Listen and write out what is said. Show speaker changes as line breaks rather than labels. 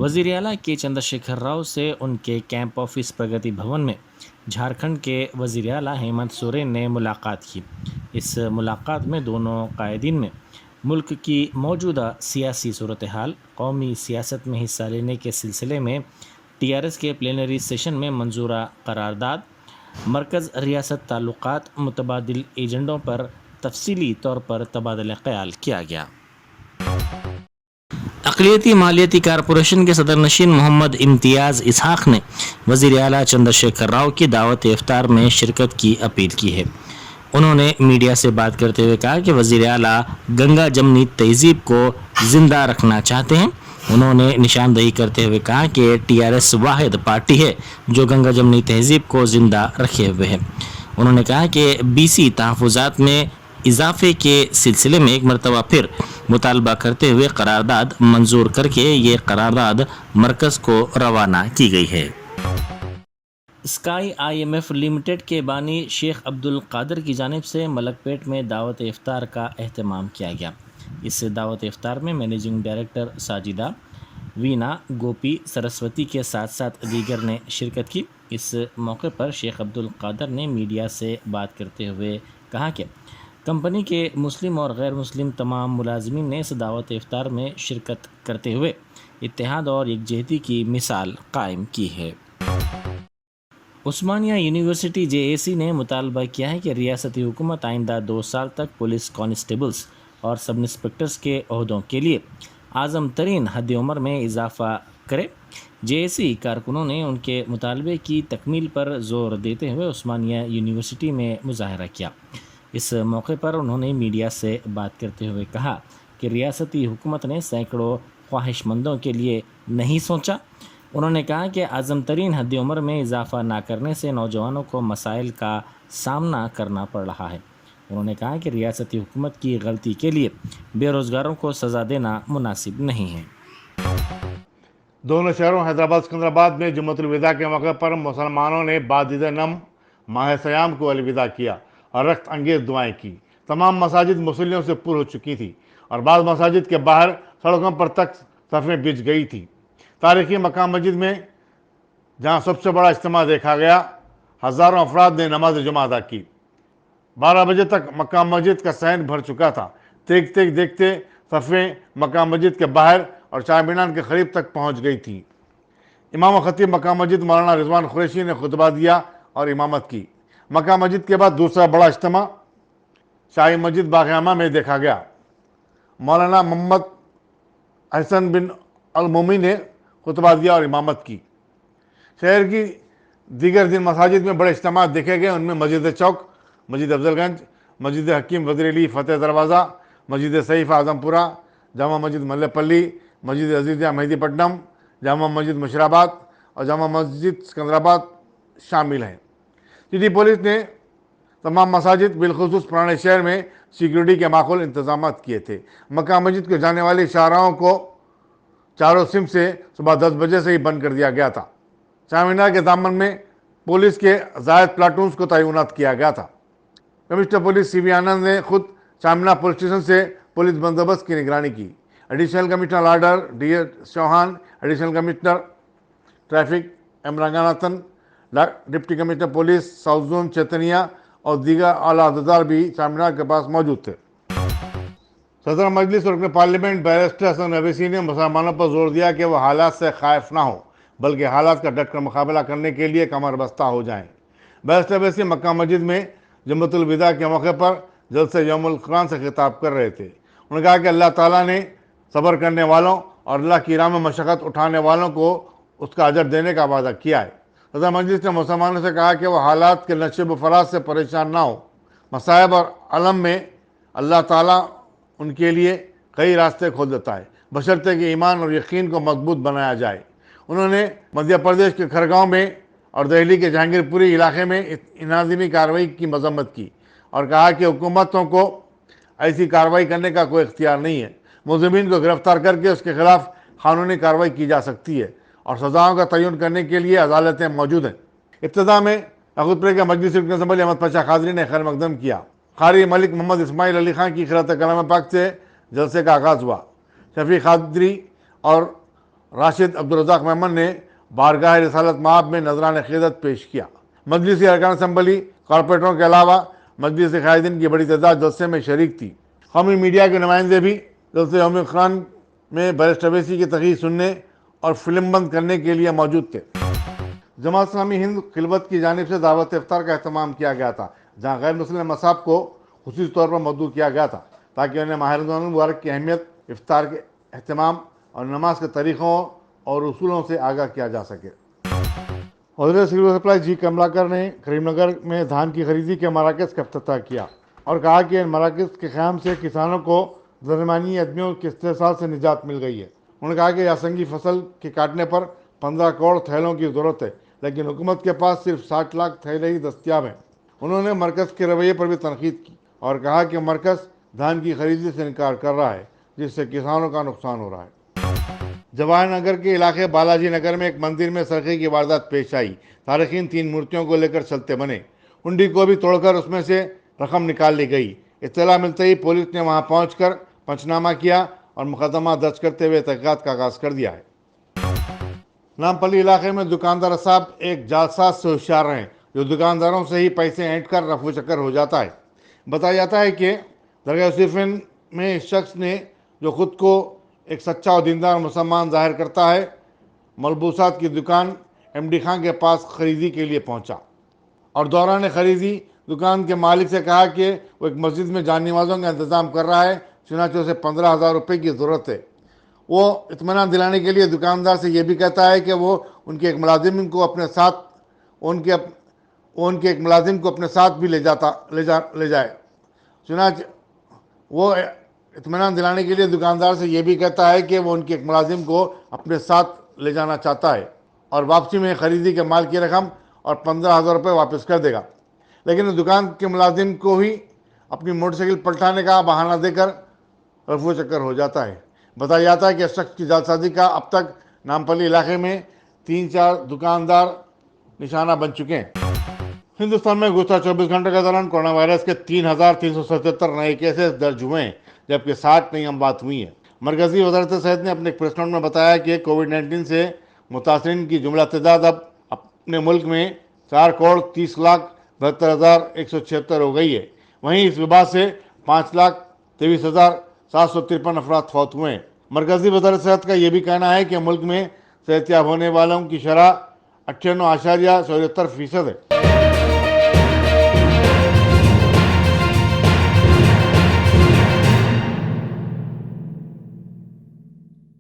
وزیر اعلیٰ کے چندر شیکھر راؤ سے ان کے کیمپ آفس پرگتی بھون میں جھارکھنڈ کے وزیر اعلیٰ ہیمنت سورین نے ملاقات کی۔ اس ملاقات میں دونوں قائدین نے ملک کی موجودہ سیاسی صورتحال، قومی سیاست میں حصہ لینے کے سلسلے میں TRS کے پلینری سیشن میں منظورہ قرارداد، مرکز ریاست تعلقات، متبادل ایجنڈوں پر تفصیلی طور پر تبادلہ خیال کیا گیا۔ اقلیتی مالیاتی کارپوریشن کے صدر نشین محمد امتیاز اسحاق نے وزیر اعلیٰ چندر شیکھر راؤ کی دعوت افطار میں شرکت کی اپیل کی ہے۔ انہوں نے میڈیا سے بات کرتے ہوئے کہا کہ وزیر اعلیٰ گنگا جمنی تہذیب کو زندہ رکھنا چاہتے ہیں۔ انہوں نے نشاندہی کرتے ہوئے کہا کہ TRS واحد پارٹی ہے جو گنگا جمنی تہذیب کو زندہ رکھے ہوئے ہے۔ انہوں نے کہا کہ BC تحفظات میں اضافے کے سلسلے میں ایک مرتبہ پھر مطالبہ کرتے ہوئے قرارداد منظور کر کے یہ قرارداد مرکز کو روانہ کی گئی ہے۔ اسکائی IMF لمیٹڈ کے بانی شیخ عبد القادر کی جانب سے ملک پیٹ میں دعوت افطار کا اہتمام کیا گیا۔ اس دعوت افطار میں مینیجنگ ڈائریکٹر ساجدہ، وینا، گوپی، سرسوتی کے ساتھ ساتھ دیگر نے شرکت کی۔ اس موقع پر شیخ عبد القادر نے میڈیا سے بات کرتے ہوئے کہا کہ کمپنی کے مسلم اور غیر مسلم تمام ملازمین نے اس دعوت افطار میں شرکت کرتے ہوئے اتحاد اور یکجہتی کی مثال قائم کی ہے۔ عثمانیہ یونیورسٹی JAC نے مطالبہ کیا ہے کہ ریاستی حکومت آئندہ 2 سال تک پولیس کانسٹیبلز اور سب انسپکٹرز کے عہدوں کے لیے اعظم ترین حد عمر میں اضافہ کرے۔ JAC کارکنوں نے ان کے مطالبے کی تکمیل پر زور دیتے ہوئے عثمانیہ یونیورسٹی میں مظاہرہ کیا۔ اس موقع پر انہوں نے میڈیا سے بات کرتے ہوئے کہا کہ ریاستی حکومت نے سینکڑوں خواہش مندوں کے لیے نہیں سوچا۔ انہوں نے کہا کہ اعظم ترین حد عمر میں اضافہ نہ کرنے سے نوجوانوں کو مسائل کا سامنا کرنا پڑ رہا ہے۔ انہوں نے کہا کہ ریاستی حکومت کی غلطی کے لیے بے روزگاروں کو سزا دینا مناسب نہیں ہے۔
دونوں شہروں حیدرآباد سکندرآباد میں جمعۃ الوداع کے موقع پر مسلمانوں نے بعد نم ماہ سیام کو الوداع کیا اور رخت انگیز دعائیں کی۔ تمام مساجد مصلیوں سے پر ہو چکی تھی اور بعض مساجد کے باہر سڑکوں پر تک صفیں بچھ گئی تھی۔ تاریخی مکہ مسجد میں جہاں سب سے بڑا اجتماع دیکھا گیا، ہزاروں افراد نے نماز جمعہ ادا کی۔ 12 بجے تک مکہ مسجد کا صحن بھر چکا تھا۔ دیکھتے صفیں مکہ مسجد کے باہر اور چار مینار کے قریب تک پہنچ گئی تھی۔ امام و خطیب مکہ مسجد مولانا رضوان قریشی نے خطبہ دیا اور امامت کی۔ مکہ مسجد کے بعد دوسرا بڑا اجتماع شاہی مسجد باغ عامہ میں دیکھا گیا۔ مولانا محمد احسن بن المومی نے خطبہ دیا اور امامت کی۔ شہر کی دیگر دن مساجد میں بڑے اجتماعات دیکھے گئے۔ ان میں مسجد چوک، مسجد افضل گنج، مسجد حکیم وزیر علی فتح دروازہ، مسجد سیف اعظم پورہ، جامع مسجد ملے پلی، مسجد عزیزیہ مہدی پٹنم، جامع مسجد مشراباد اور جامع مسجد سکندرآباد شامل ہیں۔ سٹی پولیس نے تمام مساجد بالخصوص پرانے شہر میں سیکیورٹی کے معقول انتظامات کیے تھے۔ مکہ مسجد کو جانے والی شاہراہوں کو چاروں سمت سے صبح 10 بجے سے ہی بند کر دیا گیا تھا۔ چار مینار کے دامن میں پولیس کے زائد پلاٹونز کو تعینات کیا گیا تھا۔ کمشنر پولیس CV آنند نے خود چار مینار پولیس اسٹیشن سے پولیس بندوبست کی نگرانی کی۔ Additional commissioner order DS Chauhan, additional commissioner traffic M Ranganathan, deputy commissioner police south zone Chaitanya اور دیگر اعلیٰ عہدیدار بھی چار مینار کے پاس موجود تھے۔ صدر مجلس اور رکن پارلیمنٹ بیرسٹر حسن اویسی نے مسلمانوں پر زور دیا کہ وہ حالات سے خائف نہ ہوں بلکہ حالات کا ڈٹ کر مقابلہ کرنے کے لیے کمر بستہ ہو جائیں۔ بیرسٹر اویسی مکہ مسجد میں جمعۃ الوداع کے موقع پر جلسہ یوم القرآن سے خطاب کر رہے تھے۔ انہوں نے کہا کہ اللہ تعالیٰ نے صبر کرنے والوں اور اللہ کی راہ میں مشقت اٹھانے والوں کو اس کا اجر دینے کا وعدہ کیا ہے۔ صدر مجلس نے مسلمانوں سے کہا کہ وہ حالات کے نشیب و فراز سے پریشان نہ ہوں۔ مصائب اور علم میں اللہ تعالیٰ ان کے لیے کئی راستے کھول دیتا ہے بشرطے کہ ایمان اور یقین کو مضبوط بنایا جائے۔ انہوں نے مدھیہ پردیش کے کھرگاؤں میں اور دہلی کے جہانگیر پوری علاقے میں انہدامی کارروائی کی مذمت کی اور کہا کہ حکومتوں کو ایسی کارروائی کرنے کا کوئی اختیار نہیں ہے۔ ملزمین کو گرفتار کر کے اس کے خلاف قانونی کارروائی کی جا سکتی ہے اور سزاؤں کا تعین کرنے کے لیے عدالتیں موجود ہیں۔ ابتدا میں راولپنڈی کے مجلس رکن اسمبلی احمد پاشا قادری نے خیر مقدم کیا۔ قاری ملک محمد اسماعیل علی خان کی قراءت کلام پاک سے جلسے کا آغاز ہوا۔ شفیع قادری اور راشد عبدالرزاق میمن نے بارگاہ رسالت مآب میں نذران عقیدت پیش کیا۔ مجلسی ارکان اسمبلی، کارپوریٹروں کے علاوہ مجلس قائدین کی بڑی تعداد جلسے میں شریک تھی۔ قومی میڈیا کے نمائندے بھی جلسے یوم خان میں بیرسٹر اویسی کی تقریر سننے اور فلم بند کرنے کے لیے موجود تھے۔ جماعت اسلامی ہند خلوت کی جانب سے دعوت افطار کا اہتمام کیا گیا تھا، جہاں غیر مسلم مصاحب کو خصوصی طور پر مدعو کیا گیا تھا تاکہ انہیں ماہ رمضان المبارک کی اہمیت، افطار کے اہتمام اور نماز کے طریقوں اور اصولوں سے آگاہ کیا جا سکے۔ وزیر سول سپلائی جی کملاکر نے کریم نگر میں دھان کی خریدی کے مراکز کا افتتاح کیا اور کہا کہ ان مراکز کے قیام سے کسانوں کو درمیانی ادمیوں کے استحصال سے نجات مل گئی ہے۔ انہوں نے کہا کہ یاسنگی فصل کے کاٹنے پر 15 کروڑ تھیلوں کی ضرورت ہے، لیکن حکومت کے پاس صرف 60 لاکھ تھیلے ہی دستیاب ہیں۔ انہوں نے مرکز کے رویے پر بھی تنقید کی اور کہا کہ مرکز دھان کی خریدی سے انکار کر رہا ہے، جس سے کسانوں کا نقصان ہو رہا ہے۔ جواہر نگر کے علاقے بالاجی نگر میں ایک مندر میں سرقے کی واردات پیش آئی۔ تارکین 3 مورتیوں کو لے کر چلتے بنے، کنڈی کو بھی توڑ کر اس میں سے رقم نکال لی گئی۔ اطلاع ملتے ہی پولیس نے وہاں پہنچ کر پنچنامہ کیا اور مقدمہ درج کرتے ہوئے تحقیقات کا آغاز کر دیا ہے۔ نامپلی علاقے میں دکاندار صاحب ایک جعلساز سے ہوشیار ہیں جو دکانداروں سے ہی پیسے اینٹ کر رفو چکر ہو جاتا ہے۔ بتایا جاتا ہے کہ درگاہ یوسفین میں اس شخص نے، جو خود کو ایک سچا اور دیندار مسلمان ظاہر کرتا ہے، ملبوسات کی دکان ایم ڈی خان کے پاس خریدی کے لیے پہنچا اور دوران خریدی دکان کے مالک سے کہا کہ وہ ایک مسجد میں جان نمازوں کا انتظام کر رہا ہے، چنانچہ اسے 15,000 روپے کی ضرورت ہے۔ وہ اطمینان دلانے کے لیے دکاندار سے یہ بھی کہتا ہے کہ وہ ان کے ایک ملازم کو اپنے ساتھ بھی لے جائے۔ چنانچہ وہ اطمینان دلانے کے لیے دکاندار سے یہ بھی کہتا ہے کہ وہ ان کے ایک ملازم کو اپنے ساتھ لے جانا چاہتا ہے اور واپسی میں خریدی کے مال کی رقم اور 15,000 روپے واپس کر دے گا، لیکن دکان کے ملازم کو ہی اپنی موٹر سائیکل پلٹانے کا بہانہ دے کر رفو چکر ہو جاتا ہے۔ بتایا جاتا ہے کہ اس شخص کی جعلسازی کا اب تک نامپلی علاقے میں 3-4 دکاندار نشانہ بن چکے ہیں۔ ہندوستان میں گزشتہ 24 گھنٹے کے دوران کورونا وائرس کے 3,377 نئے کیسز درج ہوئے ہیں، جبکہ 60 نئی اموات ہوئی ہیں۔ مرکزی وزارت صحت نے اپنے ایک پریس نوٹ میں بتایا کہ کووڈ-19 سے متاثرین کی جملہ تعداد اب اپنے ملک میں 4,30,72,176 ہو گئی ہے۔ وہیں اس وبا سے 5,23,753 افراد فوت ہوئے ہیں۔ مرکزی وزارت صحت کا یہ بھی کہنا ہے کہ ملک میں صحت یاب ہونے والوں کی شرح 98.74% ہے۔